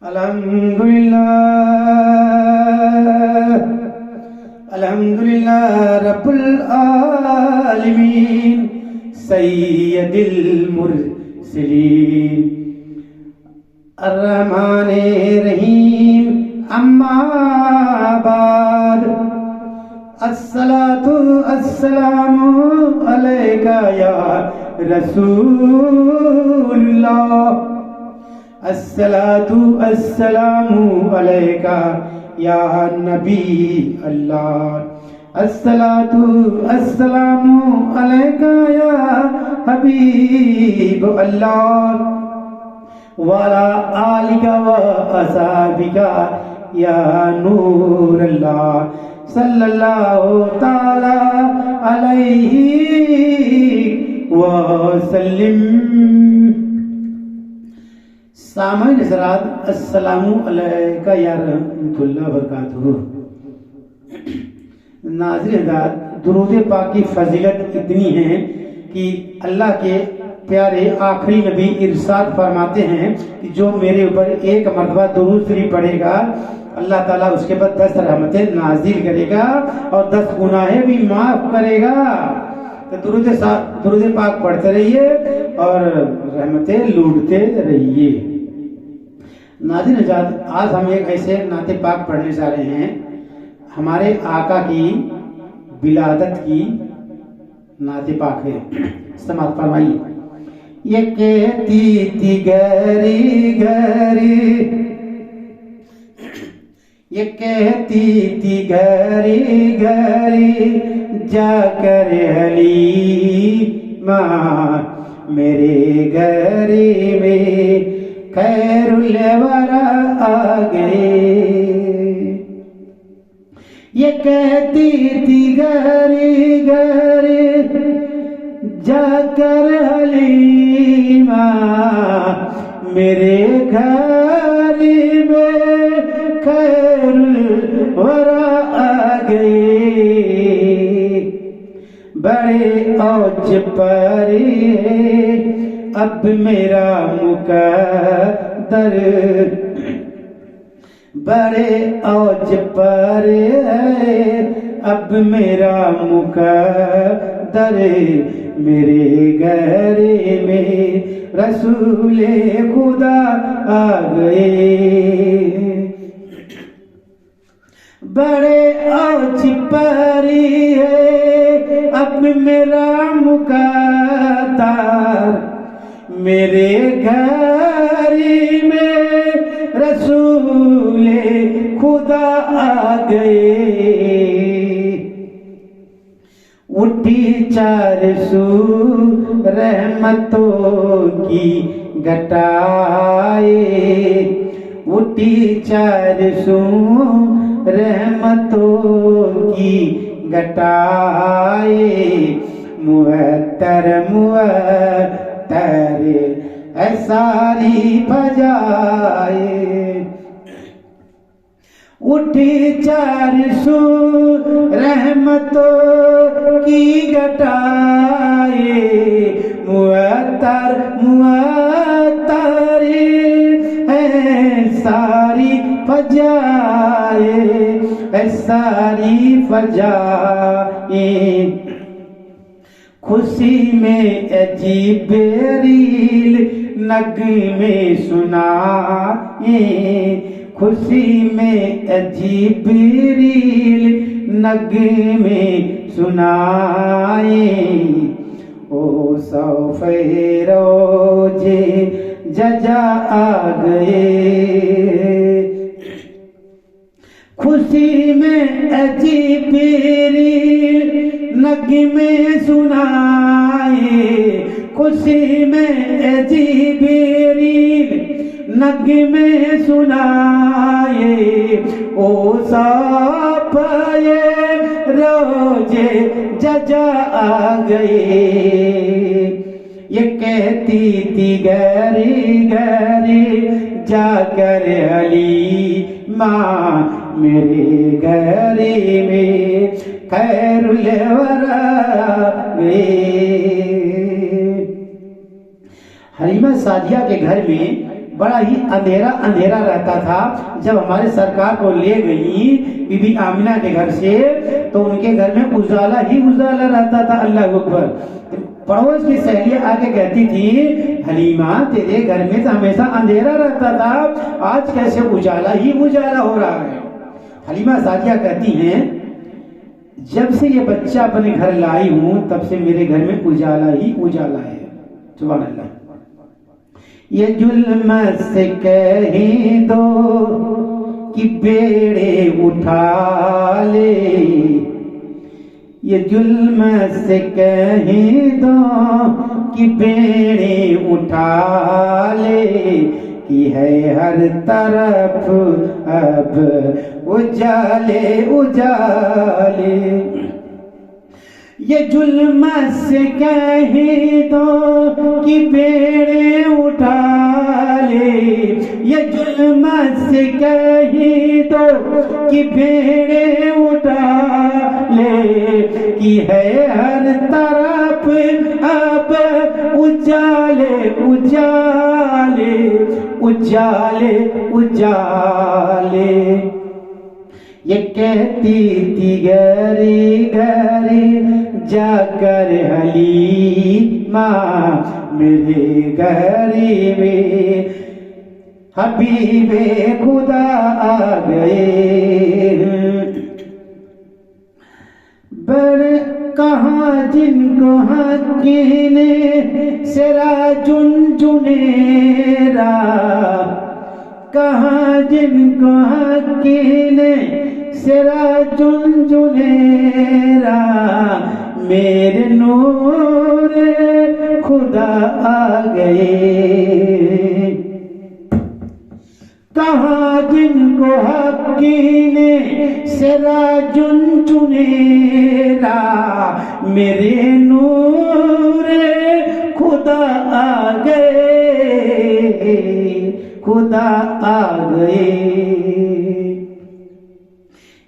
अल्हम्दुलिल्लाह रब्बुल आलमीन सय्यदिल मुरसलीन अर्रहमानिर रहीम अम्मा बाद अस्सलातु अस्सलामु अलैका या रसूलल्लाह अस्सलातु अस्सलामु अलैका या नबी अल्लाह अस्सलातु अस्सलामु अलैका या हबीब अल्लाह वाला आलिका व असहाबिका या नूर अल्लाह सल्लल्लाहु ताला अलैहि वसल्लम। सामईन हज़रात अस्सलामु अलैका या रहमतुल्लाह बरकातुहू। नाज़रीन हज़रात, दुरूद पाक की फजीलत इतनी है कि अल्लाह के प्यारे आखिरी नबी इरशाद फरमाते हैं कि जो मेरे ऊपर एक मरतबा दुरूद शरीफ पढ़ेगा अल्लाह ताला उसके ऊपर 10 रहमतें नाजिल करेगा और 10 गुनाहें भी माफ करेगा। तो दुरूद पाक पढ़ते रहिए और रहमतें लूटते रहिए। नाज़रीन हज़रात, आज हम एक ऐसे नाते पाक पढ़ने जा रहे हैं हमारे आका की विलादत की नाते पाक है। समात फरमाइए। ये कहती थी गरी गरी, ये कहती थी गरी गरी जाकर हलीमा मेरे घरे में खैरुल वरा आ गए। ये कहती थी घरे घरे जाकर हलीमा मेरे घर में खैरुल वरा आ गए। बड़े औज पर अब मेरा मुकद्दर, बड़े औज पर है अब मेरा मुकद्दर मेरे घर में रसूले खुदा आ गए। बड़े औज पर है अब मेरा मुकद्दर मेरे घर में रसूले खुदा आ गए। उठी 400 रहमतों की घटाए, उठी 400 रहमतों की घटाए। मुअत्तर मुअत्तर है सारी फजाए। उठी 400 रहमतों की घटाए। मुअत्तर मुअत्तर है सारी फजाए, है सारी फजाए। खुशी में अजीब रील नगमे सुनाए, खुशी में अजीब रील नगमे सुनाए। ओ सौफे रोजे जजा आ गए। खुशी में अजीब रील नगमे सुनाए, खुशी में अजीब रील नगमे सुनाए। ओ साफे रोजे जजा आ गए। ये कहती थी घरे घरे जाकर हलीमा मेरे घरे में खैरुल वरा गए। हलीमा सादिया के घर में बड़ा ही अंधेरा अंधेरा रहता था। जब हमारे सरकार को ले गई बीबी आमिना के घर से तो उनके घर में उजाला ही उजाला रहता था। अल्लाह अकबर। पड़ोस की सहेलियां आके कहती थी, हलीमा तेरे घर में तो हमेशा अंधेरा रहता था, आज कैसे उजाला ही उजाला हो रहा है। हलीमा सादिया कहती हैं, जब से ये बच्चा अपने घर लाई हूं तब से मेरे घर में उजाला ही उजाला है। सुभान अल्लाह। ये जुल्म से कही दो कि बेड़े उठा ले, ये जुल्म से कही दो कि बेड़े उठा ले, कि है हर तरफ अब उजाले उजाले। ये जुल्म से कही दो कि बेड़े उठा ले, ये जुल्म से कही दो कि बेड़े उठा ले, कि है हर तरफ अब उजाले उजाले उजाले उजाले। ये कहती थी गरी गरी जाकर हलीमा मेरे गरीबे हबीबे खुदा आ गए। बड़े कहाँ जिनको हकीने सेरा झुनझुनेरा, कहाँ जिनको हकीने सेरा झुनझुनेरा, मेरे नूर खुदा आ गए। कहाँ जिनको हकीने सेरा झुनझुनेरा, मेरे नूर खुदा आ गए, खुदा आ गए।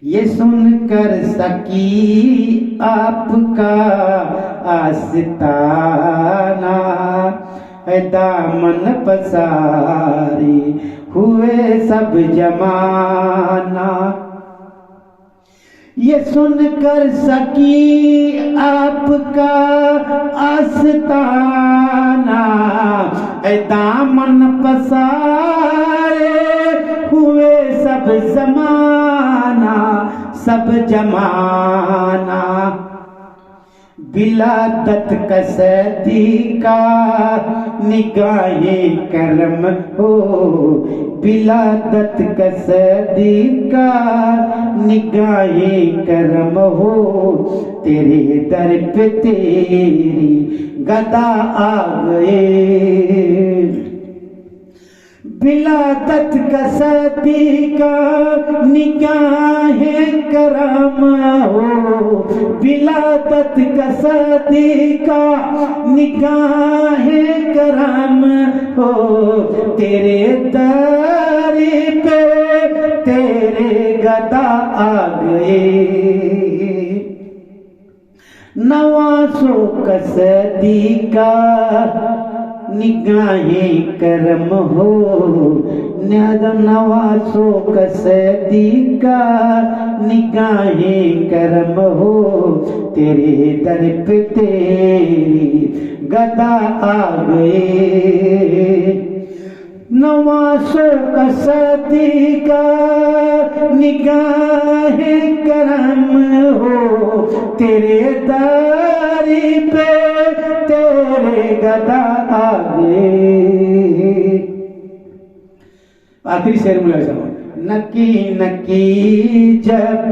ये सुनकर सकी आपका आस्ताना, दामन पसारे हुए सब जमाना। ये सुनकर सकी आपका आस्ताना, दामन पसारे हुए सब जमाना सब जमाना। बिलादत कसदी का निगाहे करम हो, बिलादत कसदी का निगाहे करम हो, तेरे दर पे तेरी गदा आ गए। बिलादत कसदी का निगाहे करम हो, बिलादत कसदी का निगाहे करम हो, तेरे दर पे तेरे गदा आ गए। नवासों कसदी का निगाहें करम हो, नवासों कसदी का निगाहें करम हो, तेरे दर पे तेरी गदा आ गए। नवासों कसदी का निगाहें करम हो, तेरे दर पे तेरे गदा आ गए। आखिरी शेर में ऐसा नकी नकी जब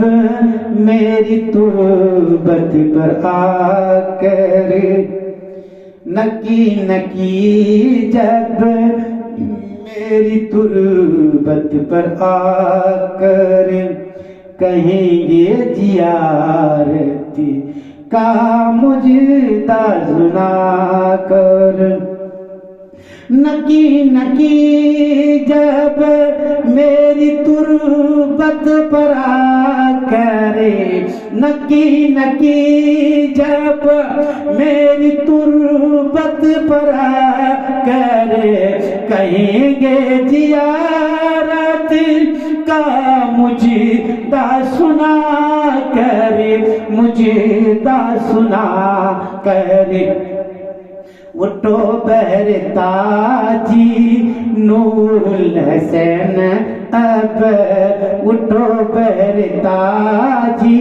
मेरी तुरबत पर आकर, नकी नकी जब मेरी तुरबत पर आकर, कहेंगे जियारती का मुझदा सुना कर। नकी नकी जब मेरी तुरबत पर आकर, नकी नकी जब मेरी तुरबत पर आकर, कहेंगे जियारत का मुझे दा सुना करे, मुझे दा सुना करे। उठो बहरताजी नूरुल हसन अब, उठो बहरताजी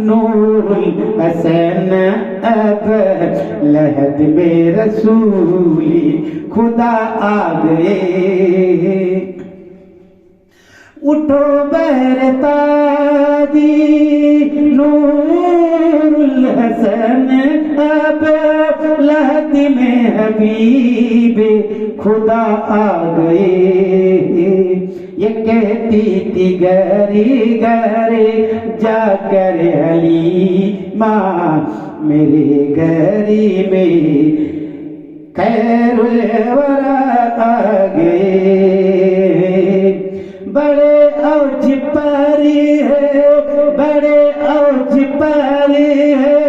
नूरुल हसन अब, लहद में रसूली खुदा आ गए। उठो बहरताजी नूरुल हसन अब, लहद में हबीबे खुदा आ गए। ये कहती थी गरी गरे जाकर हलीमा, मेरे गरी में खैरुल वरा आ गए। बड़े औज पारी है, बड़े औज पारी है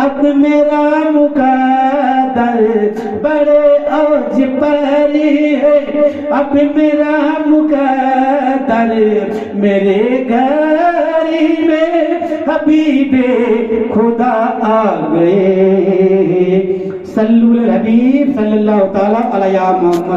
अब मेरा मुकादर, बड़े औज पारी है अब मेरा मुकादर, मेरे घरी में हबीबे खुदा आ गए। सल्लल्लाहु अलैहि वसल्लम।